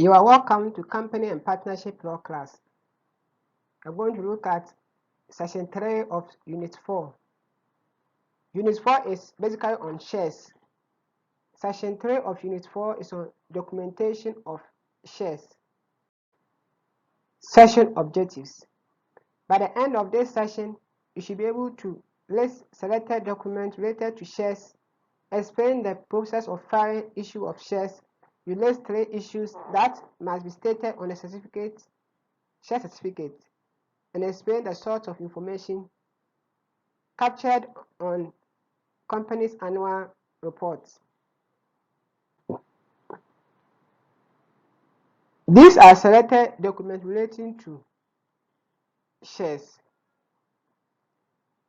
You are welcome to Company and Partnership Law class. I'm going to look at Section 3 of Unit 4. Unit 4 is basically on shares. Section 3 of Unit 4 is on documentation of shares. Session objectives. By the end of this session, you should be able to list selected documents related to shares, explain the process of filing issue of shares. You list 3 issues that must be stated on the certificate, share certificate, and explain the sort of information captured on company's annual reports. These are selected documents relating to shares.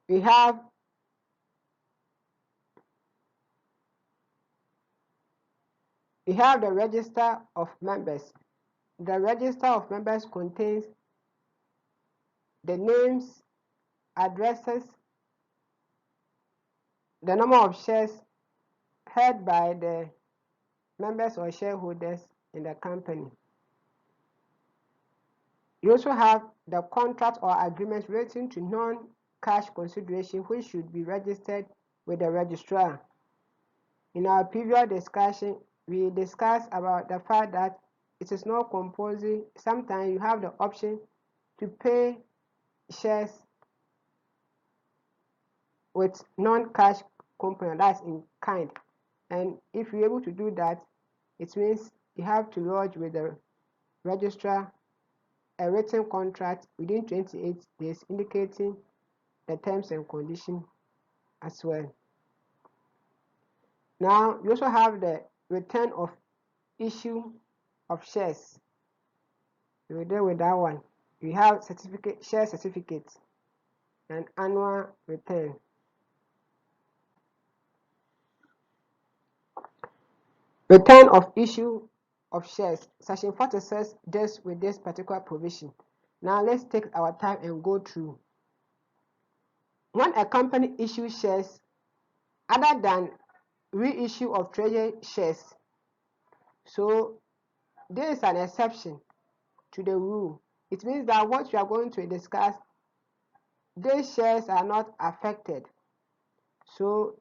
We have the register of members. The register of members contains the names, addresses, the number of shares held by the members or shareholders in the company. You also have the contract or agreement relating to non-cash consideration, which should be registered with the registrar. In our previous discussion, we discussed about the fact that it is not compulsory. Sometimes you have the option to pay shares with non-cash component, that's in kind. And if you're able to do that, it means you have to lodge with the registrar a written contract within 28 days indicating the terms and conditions as well. Now, you also have the return of issue of shares. We're there with that one. You have share certificates and annual return. Return of issue of shares. Section 46 deals with this particular provision. Now let's take our time and go through. When a company issues shares other than reissue of treasury shares, so there is an exception to the rule. It means that what we are going to discuss, these shares are not affected. So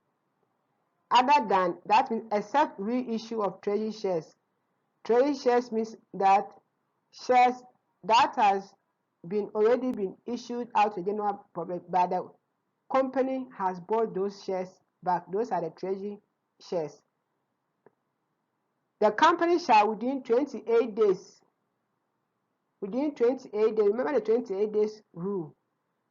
other than that means except reissue of treasury shares. Treasury shares means that shares that has already been issued out to the general public, but the company has bought those shares back. Those are the treasury shares. The company shall within 28 days, remember the 28 days rule,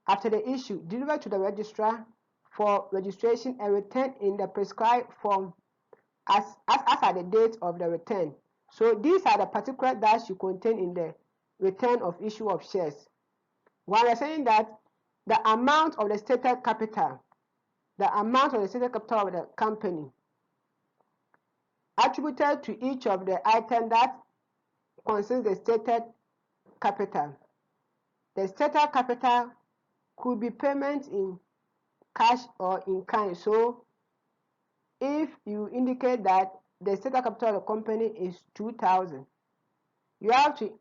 after the issue, deliver to the registrar for registration and return in the prescribed form as at the date of the return. So these are the particulars that should contain in the return of issue of shares. One is saying that the amount of the stated capital, of the company attributed to each of the items that concerns the stated capital. The stated capital could be payment in cash or in kind. So if you indicate that the stated capital of the company is 2,000, you have to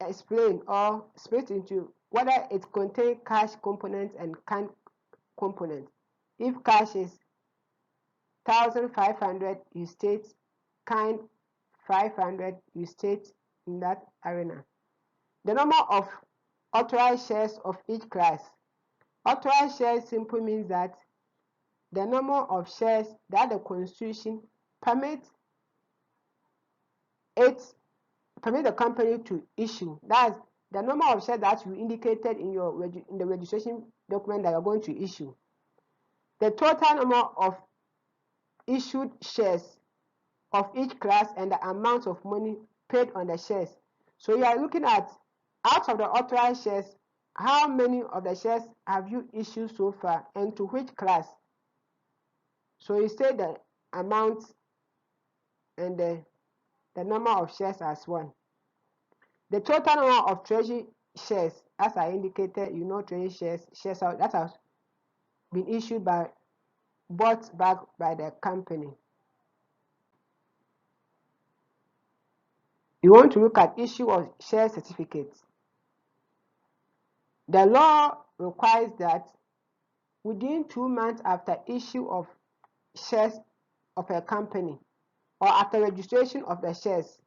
explain or split into whether it contains cash component and kind component. If cash is 1,500, you state kind 500, you state in that arena. The number of authorized shares of each class. Authorized shares simply means that the number of shares that the Constitution permits the company to issue. That's the number of shares that you indicated in the registration document that you're going to issue. The total number of issued shares of each class and the amount of money paid on the shares. So you are looking at, out of the authorized shares, how many of the shares have you issued so far and to which class? So you say the amount and the number of shares as one. The total number of treasury shares, as I indicated, treasury shares that has been issued bought back by the company. you want to look at issue of share certificates. The law requires that within 2 months after issue of shares of a company or after registration of the shares,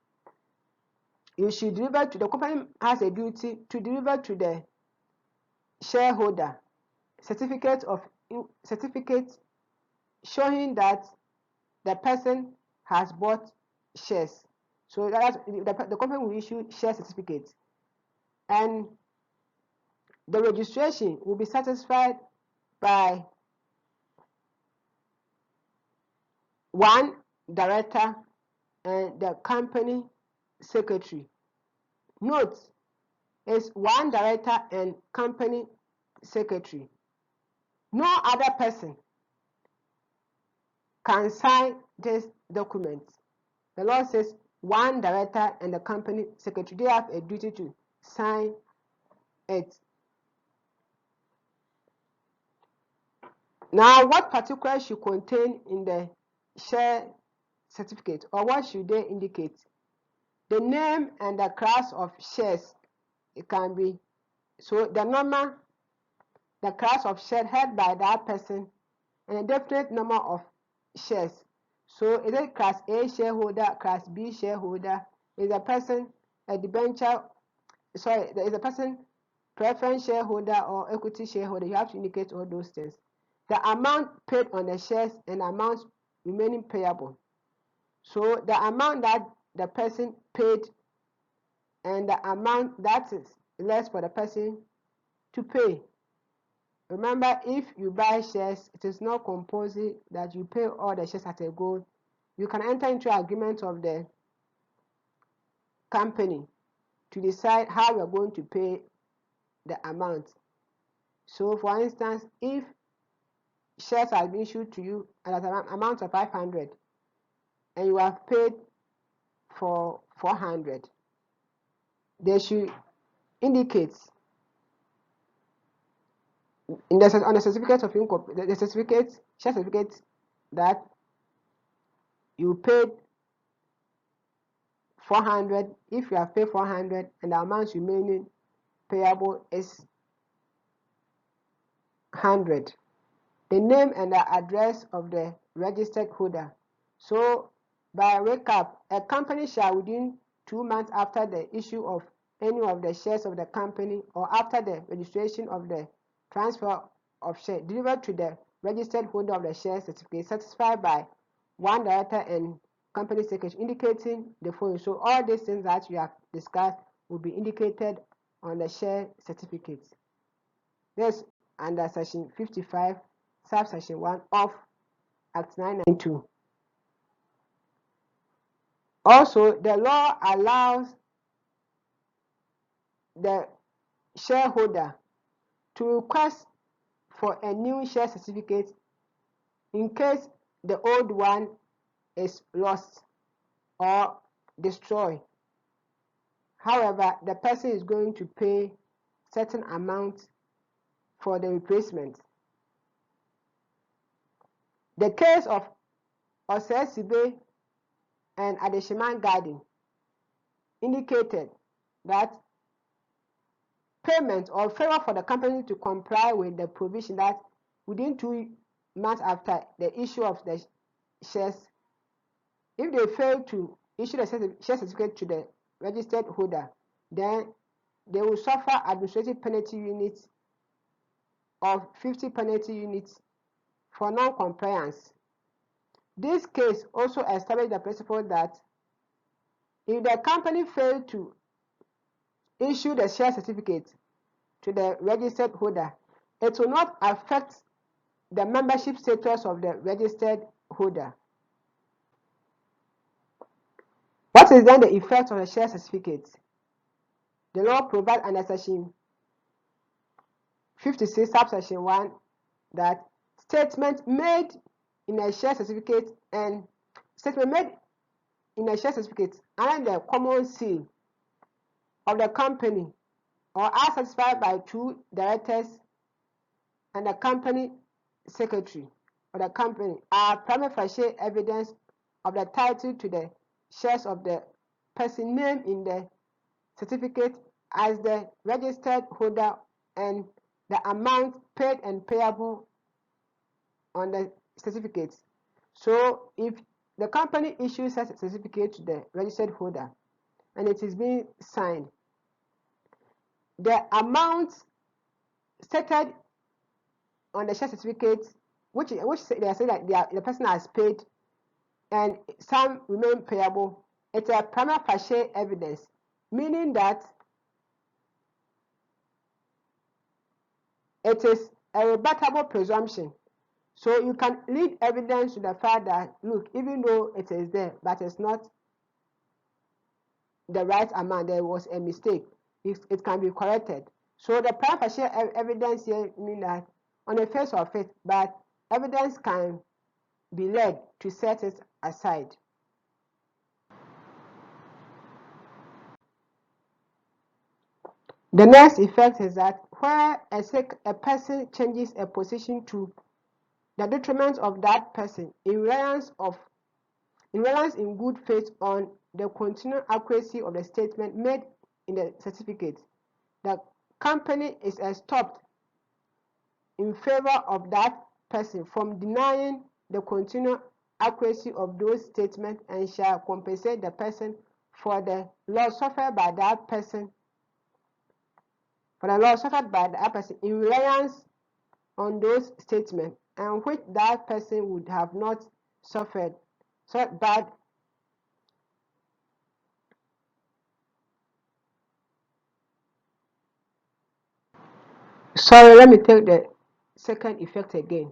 you should deliver to the company has a duty to deliver to the shareholder certificate showing that the person has bought shares. So the company will issue share certificates, and the registration will be satisfied by one director and the company secretary. Note, it's one director and company secretary. No other person can sign this document. The law says one director and the company secretary, they have a duty to sign it. Now, what particulars should contain in the share certificate, or what should they indicate? The name and the class of shares. It can be so the number, the class of shares held by that person, and a definite number of shares. So is it class A shareholder, class B shareholder? Is a person a debenture? Sorry, is a person preference shareholder or equity shareholder? You have to indicate all those things. The amount paid on the shares and amounts remaining payable. So the amount that the person paid and the amount that is less for the person to pay. Remember, if you buy shares, it is not compulsory that you pay all the shares at a go. You can enter into agreement of the company to decide how you're going to pay the amount. So, for instance, if shares are being issued to you at an amount of 500 and you have paid for 400, they should indicate on the certificate of income, the certificate, share certificate, that you paid 400 if you have paid 400 and the amount remaining payable is 100. The name and the address of the registered holder. So, by recap, a company shall within 2 months after the issue of any of the shares of the company or after the registration of the transfer of shares delivered to the registered holder of the share certificate certified by one director and company secretary indicating the following. So all these things that we have discussed will be indicated on the share certificate. This under section 55 subsection 1 of Act 992. Also, the law allows the shareholder to request for a new share certificate in case the old one is lost or destroyed. However, the person is going to pay certain amount for the replacement. The case of Osei Sibe and Adeshiman Garden indicated that payment or favor for the company to comply with the provision that within 2 months after the issue of the shares, if they fail to issue the share certificate to the registered holder, then they will suffer administrative penalty units of 50 penalty units for non-compliance. This case also established the principle that if the company failed to issue the share certificate to the registered holder, it will not affect the membership status of the registered holder. What is then the effect of the share certificate? The law provides under section 56 subsection 1 that statement made in a share certificate and statement made in a share certificate under the common seal of the company or are satisfied by 2 directors and the company secretary of the company are prima facie evidence of the title to the shares of the person named in the certificate as the registered holder and the amount paid and payable on the certificate. So if the company issues such a certificate to the registered holder and it is being signed, the amount stated on the share certificate, which they are saying that the person has paid and some remain payable, it's a prima facie evidence, meaning that it is a rebuttable presumption. So you can lead evidence to the fact that, look, even though it is there, but it's not the right amount, there was a mistake, it can be corrected. So the prima facie evidence here means that on the face of it, but evidence can be led to set it aside. The next effect is that where a person changes a position to the detriment of that person in reliance in good faith on the continued accuracy of the statement made in the certificate, the company is stopped in favor of that person from denying the continued accuracy of those statements and shall compensate the person for the loss suffered by that person in reliance on those statements, and which that person would have not suffered so bad. Sorry, let me take the second effect again.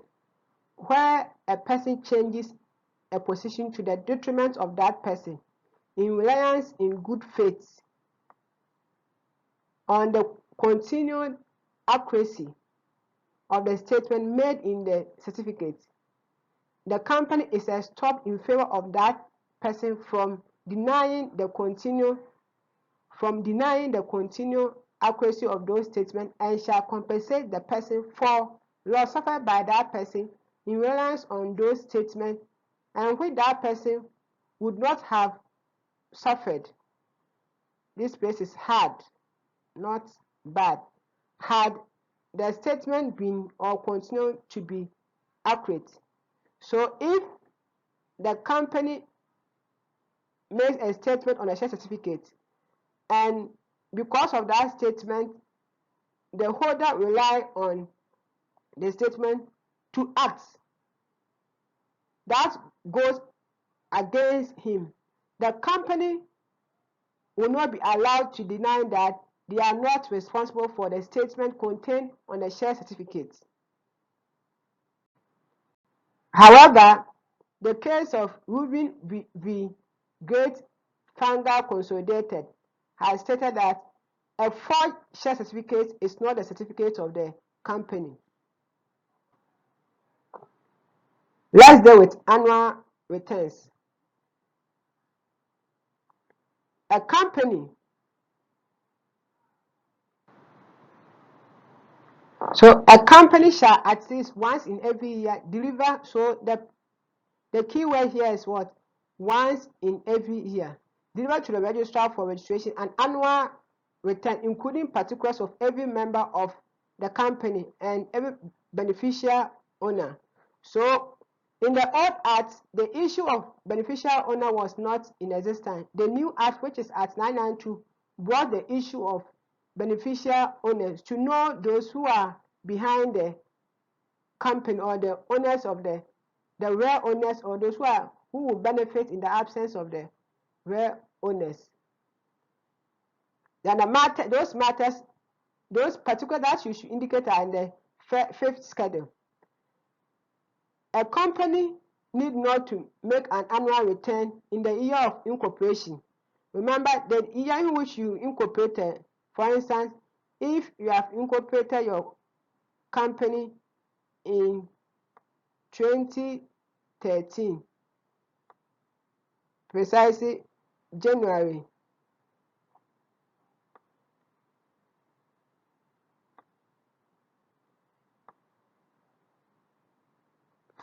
Where a person changes a position to the detriment of that person in reliance in good faith on the continued accuracy of the statement made in the certificate, the company is stopped in favor of that person from denying the continued accuracy of those statements and shall compensate the person for loss suffered by that person in reliance on those statements and which that person would not have suffered. This place is hard, not bad. Had the statement been or continued to be accurate. So if the company makes a statement on a share certificate and because of that statement the holder rely on the statement to act, that goes against him, the company will not be allowed to deny that they are not responsible for the statement contained on the share certificate. However, the case of Rubin v. Great Fangal Consolidated has stated that a forged share certificate is not a certificate of the company. Let's deal with annual returns. A company shall at least once in every year deliver. So the key word here is what? Once in every year. Deliver to the registrar for registration an annual return, including particulars of every member of the company and every beneficial owner. So in the old Act, the issue of beneficial owner was not in existence. The new Act, which is Act 992, brought the issue of beneficial owners to know those who are behind the company or the owners of the real owners, or those who will benefit in the absence of the real owners. Then those particulars that you should indicate are in the fifth schedule. A company need not to make an annual return in the year of incorporation. Remember, the year in which you incorporated, for instance, if you have incorporated your company in 2013, precisely January,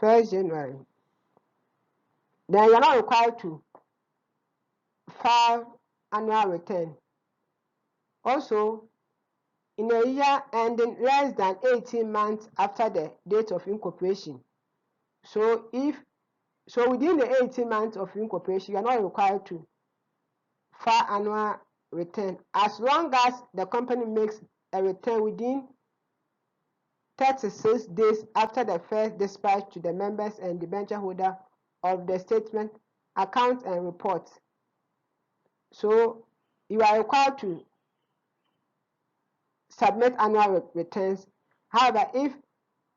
then you are not required to file annual return. Also, in a year ending less than 18 months after the date of incorporation. So within the 18 months of incorporation, you are not required to file annual return as long as the company makes a return within 36 days after the first dispatch to the members and debenture holder of the statement, account, and report. So you are required to submit annual returns. However, if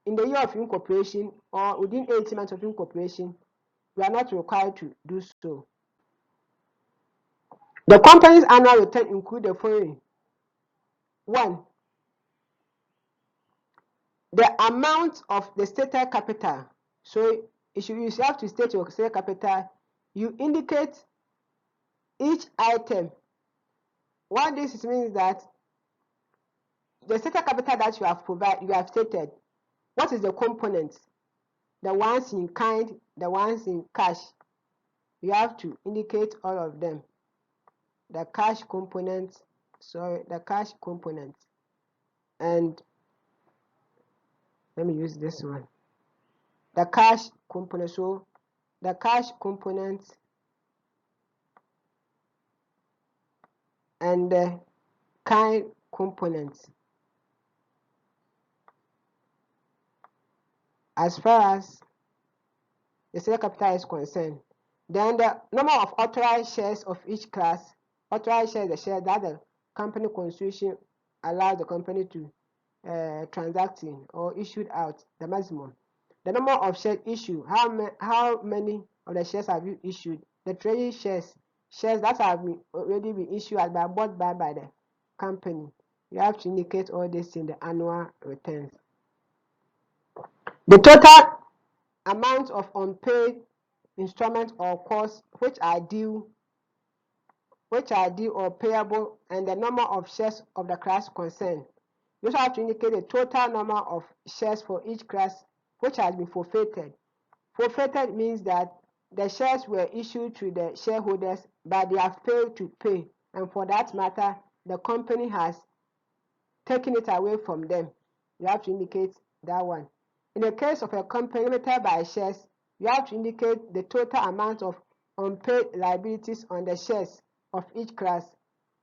in the year of incorporation or within 18 months of incorporation, you are not required to do so. The company's annual return include the following. 1. The amount of the stated capital. So you have to state your stated capital. You indicate each item. What this means that the stated capital that you have stated, what is the components? The ones in kind, the ones in cash. You have to indicate all of them. The cash component, and let me use this one. The cash component, so the cash component and the kind component. As far as the stated capital is concerned, then the number of authorized shares of each class. Authorized shares, the shares that the company constitution allows the company to transact in or issued out, the maximum. The number of shares issued, how many of the shares have you issued? The treasury shares that have already been issued and bought by the company. You have to indicate all this in the annual returns. The total amount of unpaid installments or costs which are due or payable, and the number of shares of the class concerned. You also have to indicate the total number of shares for each class which has been forfeited. Forfeited means that the shares were issued to the shareholders, but they have failed to pay, and for that matter, the company has taken it away from them. You have to indicate that one. In the case of a company limited by shares, you have to indicate the total amount of unpaid liabilities on the shares of each class,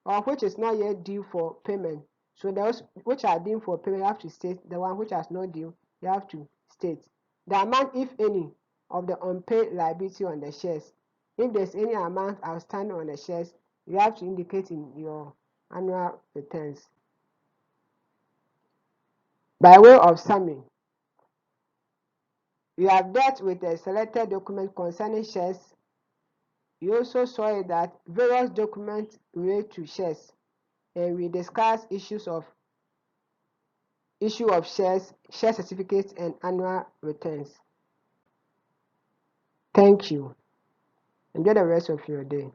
or which is not yet due for payment. So those which are due for payment, you have to state. The one which has not due, you have to state the amount, if any, of the unpaid liability on the shares. If there's any amount outstanding on the shares, you have to indicate in your annual returns. By way of summary, you have dealt with a selected document concerning shares. You also saw that various documents relate to shares, and we discussed issues of issue of shares, share certificates, and annual returns. Thank you. Enjoy the rest of your day.